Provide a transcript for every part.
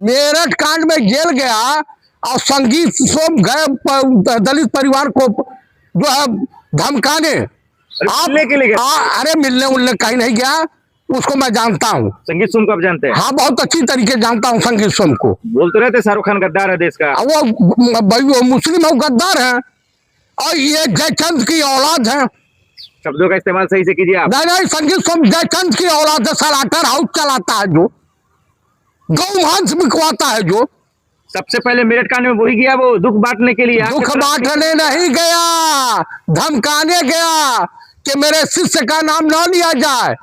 मेरठ कांड में जेल गया और संगीत सोम गए दलित परिवार को जो है धमकाने। मिलने के लिए गया? अरे मिलने उलने कहीं नहीं गया, उसको मैं जानता हूँ। संगीत सोम को आप जानते हैं? हाँ, बहुत अच्छी तरीके जानता हूँ संगीत सोम को। बोलते रहते शाहरुख खान गद्दार है देश का। वो मुस्लिम है, गद्दार है, और ये जयचंद की औलाद है। शब्दों का इस्तेमाल सही से कीजिए आप। नहीं, संगीत सोम जयचंद की औलाद है, सलाटर हाउस चलाता है, जो गौ मांस बिकवाता है, जो सबसे पहले मेरठ कांड में वही गया, वो दुख बांटने के लिए। दुख बांटने नहीं गया, धमकाने गया कि मेरे शिष्य का नाम ना लिया जाए।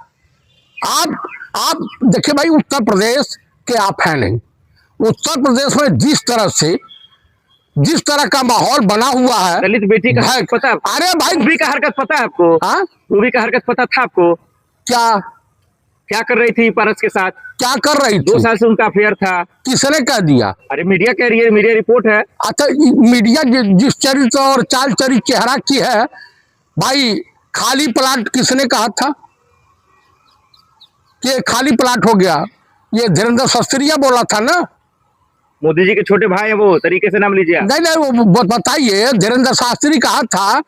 आप देखिए भाई, उत्तर प्रदेश के आप हैं नहीं। उत्तर प्रदेश में जिस तरह का माहौल बना हुआ है, दलित बेटी का हरकत पता है? अरे भाई, रूबी का हरकत पता है आपको? हाँ, रूबी का हरकत पता था आपको? क्या कर रही थी पारस के साथ? क्या कर रही थी? 2 साल से उनका अफेयर था। किसने कह दिया? अरे मीडिया कह रही है, मीडिया रिपोर्ट है। अच्छा, मीडिया जिस चरित्र और चाल चरित्र चेहरा की है भाई, खाली प्लाट किसने कहा था कि खाली प्लाट हो गया? ये धीरेन्द्र शास्त्रीया बोला था ना। मोदी जी के छोटे भाई है वो, तरीके से नाम लीजिए। नहीं, वो बताइए, धीरेन्द्र शास्त्री कहा था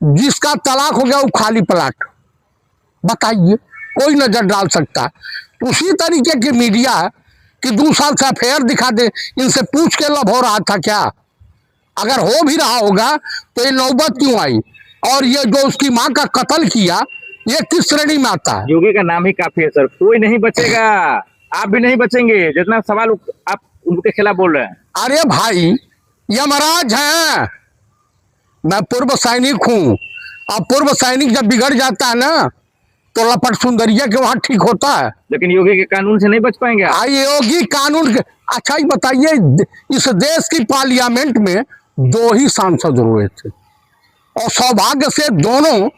जिसका तलाक हो गया वो खाली प्लाट। बताइए, कोई नजर डाल सकता। उसी तरीके की मीडिया कि 2 साल से अफेयर दिखा दे, इनसे पूछ के लव हो रहा था क्या? अगर हो भी रहा होगा तो ये नौबत क्यों आई? और ये जो उसकी मां का कत्ल किया, ये किस श्रेणी में आता है? योगी का नाम ही काफी है सर, कोई नहीं बचेगा। आप भी नहीं बचेंगे, जितना सवाल आप उनके खिलाफ बोल रहे हैं। अरे भाई, यमराज है, मैं पूर्व सैनिक हूँ। अब पूर्व सैनिक जब बिगड़ जाता है ना, तो लपट सुंदरिया के वहां ठीक होता है। लेकिन योगी के कानून से नहीं बच पाएंगे। योगी कानून के, अच्छा ही बताइए, इस देश की पार्लियामेंट में 2 ही सांसद रोए थे, और सौभाग्य से दोनों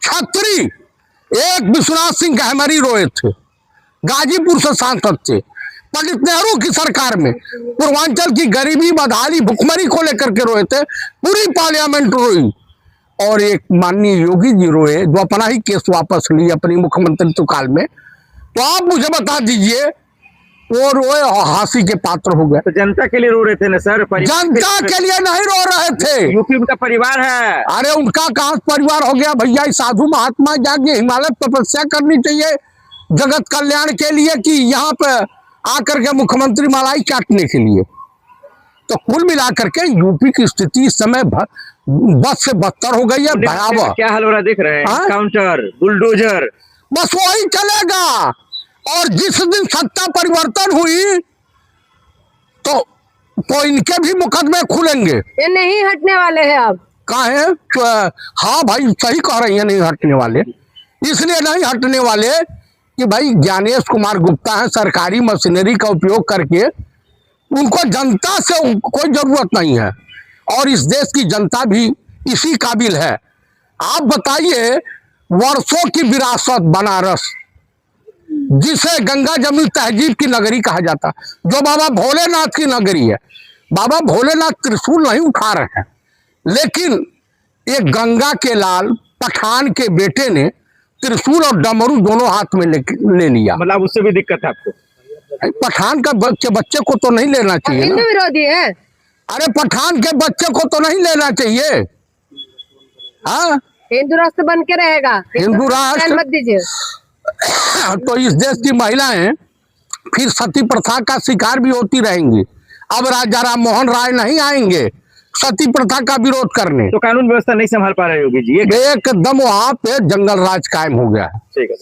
छत्री। एक विश्वनाथ सिंह गहमरी रोए थे, गाजीपुर से सांसद थे, पंडित नेहरू की सरकार में पूर्वांचल की गरीबी, बदहाली, भुखमरी को लेकर के रोए थे। पूरी पार्लियामेंट रोई। और एक माननीय योगी जी रोए, जो अपना ही केस वापस लिए अपनी मुख्यमंत्रित्व काल में। तो आप मुझे बता दीजिए, वो रोए और हंसी के पात्र हो गए। तो जनता के लिए रो रहे थे ना सर? जनता के लिए नहीं रो रहे थे। यूपी उनका परिवार है। अरे उनका कहाँ परिवार हो गया भैया? साधु महात्मा जाके हिमालय तपस्या करनी चाहिए जगत कल्याण के लिए, कि यहाँ पे आकर के मुख्यमंत्री मलाई चाटने के लिए? तो कुल मिलाकर के यूपी की स्थिति इस समय बस से बदतर हो गई है, भयावह। क्या हाल हो रहा देख रहे हैं? काउंटर, बुलडोजर, बस वही चलेगा। और जिस दिन सत्ता परिवर्तन हुई तो इनके भी मुकदमे खुलेंगे। ये नहीं हटने वाले हैं अब। कहाँ है? हाँ भाई, सही कह रही है, नहीं हटने वाले। इसलिए नहीं हटने वाले कि भाई ज्ञानेश कुमार गुप्ता है, सरकारी मशीनरी का उपयोग करके उनको जनता से कोई जरूरत नहीं है, और इस देश की जनता भी इसी काबिल है। आप बताइए, वर्षों की विरासत बनारस, जिसे गंगा जमुनी तहजीब की नगरी कहा जाता, जो बाबा भोलेनाथ की नगरी है। बाबा भोलेनाथ त्रिशूल नहीं उठा रहे हैं, लेकिन एक गंगा के लाल पठान के बेटे ने त्रिशूल और डमरू दोनों हाथ में ले लिया। मतलब उससे भी दिक्कत है आपको? पठान का बच्चे को तो नहीं लेना चाहिए। हिंदू विरोधी है। अरे पठान के बच्चे को तो नहीं लेना चाहिए। हाँ, हिंदू राष्ट्र बन के रहेगा। हिंदू राष्ट्र मत दीजिए। तो इस देश की महिलाएं फिर सती प्रथा का शिकार भी होती रहेंगी। अब राजा राम मोहन राय नहीं आएंगे सती प्रथा का विरोध करने। तो कानून व्यवस्था नहीं संभाल पा रहे योगी जी? एकदम वहां पे जंगल राज कायम हो गया है। ठीक है।